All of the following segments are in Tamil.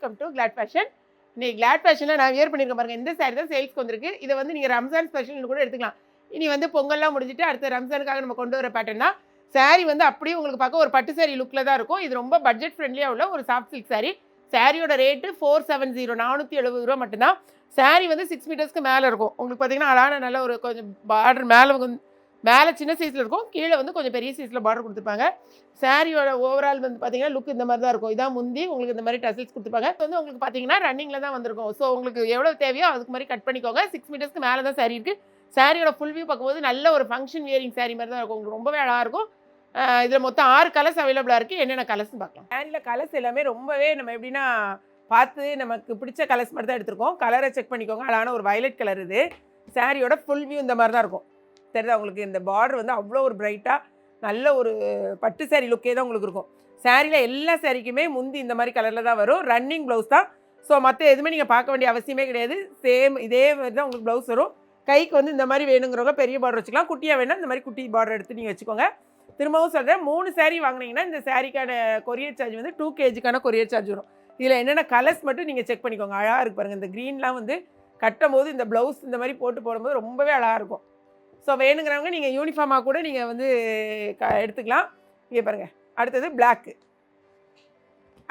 Welcome to glad fashion. இன்னைக்கு கிளாட் ஃபேஷனில் நான் வியர் பண்ணியிருக்கேன் பாருங்கள். இந்த சாரி தான் சேல்ஸ்க்கு வந்திருக்கு. இதை வந்து நீங்கள் ரம்ஜான் ஸ்பெஷல்னு கூட எடுத்துக்கலாம். இனி வந்து பொங்கல்லாம் முடிஞ்சிட்டு அடுத்த ரம்ஜானுக்காக நம்ம கொண்டு வர பேட்டர்ன் தான். சாரி வந்து அப்படியே உங்களுக்கு பார்க்க ஒரு பட்டு சாரி லுக்கில் தான் இருக்கும். இது ரொம்ப பட்ஜெட் ஃப்ரெண்ட்லியாக உள்ள ஒரு சாஃப்ட் சில்க் சாரி. சாரியோட ரேட்டு 470 470 மட்டும்தான். சாரி வந்து 6 மீட்டர்ஸ்க்கு மேலே இருக்கும். உங்களுக்கு பார்த்தீங்கன்னா அழகான நல்ல ஒரு கொஞ்சம் பார்டர் மேலே சின்ன சைஸில் இருக்கும், கீழே வந்து கொஞ்சம் பெரிய சைஸில் பார்டர் கொடுத்துருப்பாங்க. சாரியோட ஓவரால் வந்து பார்த்தீங்கன்னா லுக் இந்த மாதிரி தான் இருக்கும். இதான் முந்தி உங்களுக்கு இந்த மாதிரி டசல்ஸ் கொடுத்துருப்பாங்க. வந்து உங்களுக்கு பார்த்தீங்கன்னா ரன்னிங்கில் தான் வந்திருக்கும். ஸோ உங்களுக்கு எவ்வளோ தேவையோ அதுக்கு மாதிரி கட் பண்ணிக்கோங்க. 6 மீட்டர்ஸ்க்கு மேலே தான் சாரி இருக்குது. சாரியோட ஃபுல் வியூ பார்க்கும்போது நல்ல ஒரு ஃபங்க்ஷன் வியரிங் சாரி மாதிரி தான் இருக்கும். உங்களுக்கு ரொம்பவே அழகாக இருக்கும். இதில் மொத்தம் 6 கலர்ஸ் அவைலபிளாக இருக்குது. என்னென்ன கலர்ஸ்னு பார்க்கலாம். சாரியில் கலர்ஸ் எல்லாமே ரொம்பவே நம்ம எப்படின்னா பார்த்து நமக்கு பிடிச்ச கலர்ஸ் மட்டும் தான் எடுத்திருக்கோம். கலரை செக் பண்ணிக்கோங்க. அழகான ஒரு வயலட் கலர் இது. சாரியோட ஃபுல் வியூ இந்த மாதிரி தான் இருக்கும். தெரியுதா உங்களுக்கு? இந்த பார்டர் வந்து அவ்வளோ ஒரு பிரைட்டாக நல்ல ஒரு பட்டு சாரி லுக்கே தான் உங்களுக்கு இருக்கும். சாரியில் எல்லா சாரிக்குமே முந்தி இந்த மாதிரி கலரில் தான் வரும். ரன்னிங் ப்ளவுஸ் தான். ஸோ மற்ற எதுவுமே நீங்கள் பார்க்க வேண்டிய அவசியமே கிடையாது. சேம் இதே மாதிரி தான் உங்களுக்கு ப்ளவுஸ் வரும். கைக்கு வந்து இந்த மாதிரி வேணுங்கிறவங்க பெரிய பார்டர் வச்சுக்கலாம். குட்டியாக வேணால் இந்த மாதிரி குட்டி பார்டர் எடுத்து நீங்கள் வச்சுக்கோங்க. திரும்பவும் சொல்கிறேன், 3 சாரி வாங்கினீங்கன்னா இந்த சாரிக்கான கொரியர் சார்ஜ் வந்து 2 kgக்கான கொரியர் சார்ஜ் வரும். இதில் என்னென்ன கலர்ஸ் மட்டும் நீங்கள் செக் பண்ணிக்கோங்க. அழகாக இருக்கு பாருங்கள். இந்த க்ரீன்லாம் வந்து கட்டும் போது இந்த ப்ளவுஸ் இந்த மாதிரி போடும்போது ரொம்பவே அழகாக இருக்கும். ஸோ வேணுங்கிறவங்க நீங்கள் யூனிஃபார்மாக கூட நீங்கள் வந்து எடுத்துக்கலாம். இங்கே பாருங்கள். அடுத்தது பிளாக்கு,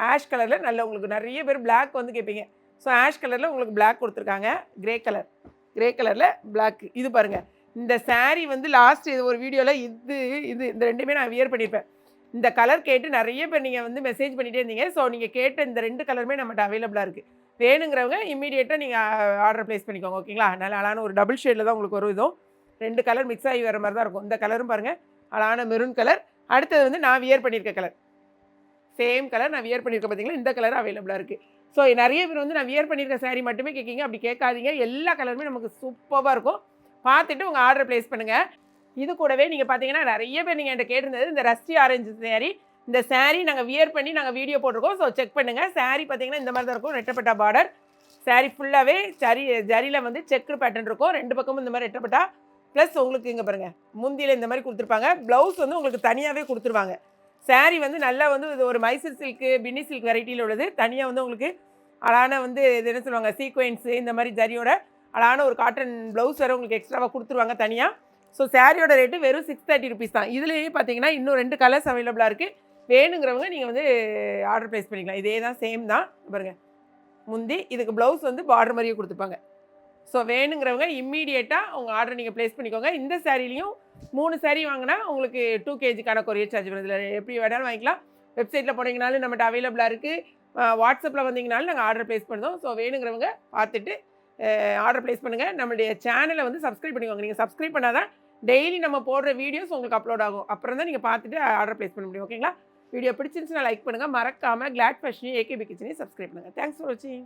ஆஷ் கலரில் நல்ல உங்களுக்கு நிறைய பேர் பிளாக் வந்து கேட்பீங்க. ஸோ ஆஷ் கலரில் உங்களுக்கு பிளாக் கொடுத்துருக்காங்க. கிரே கலரில் பிளாக்கு. இது பாருங்கள். இந்த சாரீ வந்து லாஸ்ட் இது ஒரு வீடியோவில் இந்த ரெண்டுமே நான் வியர் பண்ணியிருப்பேன். இந்த கலர் கேட்டு நிறைய பேர் நீங்கள் வந்து மெசேஜ் பண்ணிகிட்டே இருந்தீங்க. ஸோ நீங்கள் கேட்ட இந்த 2 கலருமே நம்மகிட்ட அவைலபிளாக இருக்குது. வேணுங்கிறவங்க இம்மீடியட்டாக நீங்கள் ஆர்டர் ப்ளேஸ் பண்ணிக்கோங்க. ஓகேங்களா? நல்ல அழகான ஒரு டபுள் ஷேடில் தான் உங்களுக்கு வரும். இதுவும் 2 கலர் மிக்ஸ் ஆகி வர மாதிரி தான் இருக்கும். இந்த கலரும் பாருங்கள், அழகான மெரூன் கலர். அடுத்தது வந்து நான் வியர் பண்ணியிருக்க கலர், சேம் கலர் நான் வியர் பண்ணியிருக்கேன். பார்த்தீங்களா? இந்த கலர் அவைலபிளாக இருக்குது. ஸோ நிறைய பேர் வந்து நான் வியர் பண்ணியிருக்க சாரீ மட்டுமே கேட்குறீங்க. அப்படி கேட்காதீங்க. எல்லா கலருமே நமக்கு சூப்பராக இருக்கும். பார்த்துட்டு உங்கள் ஆர்டர் ப்ளேஸ் பண்ணுங்கள். இது கூடவே நீங்கள் பார்த்தீங்கன்னா நிறைய பேர் நீங்கள் என்கிட்ட கேட்டிருந்தது இந்த ரஸ்டி ஆரஞ்சு சாரீ. இந்த சாரீ நாங்கள் வியர் பண்ணி நாங்கள் வீடியோ போட்டிருக்கோம். ஸோ செக் பண்ணுங்கள். சாரீ பார்த்தீங்கன்னா இந்த மாதிரி தான் இருக்கும். ரெட்டப்பட்டா பார்டர். சாரீ ஃபுல்லாகவே ஜரியில் வந்து செக்கு பேட்டர்ன் இருக்கும். 2 பக்கமும் இந்த மாதிரி ரெட்டப்பட்டா. ப்ளஸ் உங்களுக்கு இங்கே பாருங்கள், முந்தியில் இந்த மாதிரி கொடுத்துருப்பாங்க. ப்ளவுஸ் வந்து உங்களுக்கு தனியாகவே கொடுத்துருவாங்க. சாரீ வந்து நல்லா வந்து இது ஒரு மைசூர் சில்க்கு, பின்னி சில்க் வெரைட்டியில் உள்ளது. தனியாக வந்து உங்களுக்கு அழகான வந்து இது என்ன சொல்லுவாங்க, சீக்வென்ஸு இந்த மாதிரி ஜரியோட அழகான ஒரு காட்டன் ப்ளவுஸ் வேறு உங்களுக்கு எக்ஸ்ட்ராவாக கொடுத்துருவாங்க தனியாக. ஸோ சாரியோட ரேட்டு வெறும் 630 rupees தான். இதுலேயே பார்த்தீங்கன்னா இன்னும் 2 கலர்ஸ் அவைலபிளாக இருக்குது. வேணுங்கிறவங்க நீங்கள் வந்து ஆர்டர் ப்ளேஸ் பண்ணிக்கலாம். இதே தான், சேம் தான் பாருங்கள். முந்தி இதுக்கு ப்ளவுஸ் வந்து பார்டர் மாதிரியே கொடுத்துருப்பாங்க. ஸோ வேணுங்கிறவங்க இம்மீடியட்டாக உங்கள் ஆர்டர் நீங்கள் ப்ளேஸ் பண்ணிக்கோங்க. இந்த சாரிலையும் 3 சாரீ வாங்கினா உங்களுக்கு 2 kgக்கான கொரியர் சார்ஜ் வரும். இதில் எப்படி வேணாலும் வாங்கிக்கலாம். வெப்சைட்டில் போனீங்கனாலும் நம்மகிட்ட அவைலபிளாக இருக்குது. வாட்ஸ்அப்பில் வந்தீங்கனாலும் நாங்கள் ஆர்டர் ப்ளேஸ் பண்ணுறோம். ஸோ வேணுங்கிறவங்க பார்த்துட்டு ஆர்டர் ப்ளேஸ் பண்ணுங்கள். நம்மளுடைய சேனலை வந்து சப்ஸ்கிரைப் பண்ணிக்கோங்க. நீங்கள் சப்ஸ்கிரைப் பண்ணால் தான் டெய்லி நம்ம போடுற வீடியோஸ் உங்களுக்கு அப்லோட் ஆகும். அப்புறம் தான் நீங்கள் பார்த்துட்டு ஆர்டர் ப்ளேஸ் பண்ண முடியும். ஓகேங்களா? வீடியோ பிடிச்சிருந்துச்சுன்னா லைக் பண்ணுங்கள். மறக்காமல் கிளாட் ஃபேஷனையும் ஏகேபி கிச்சனையும் சப்ஸ்கிரைப் பண்ணுங்கள். தேங்க்ஸ் ஃபார் வாட்சிங்.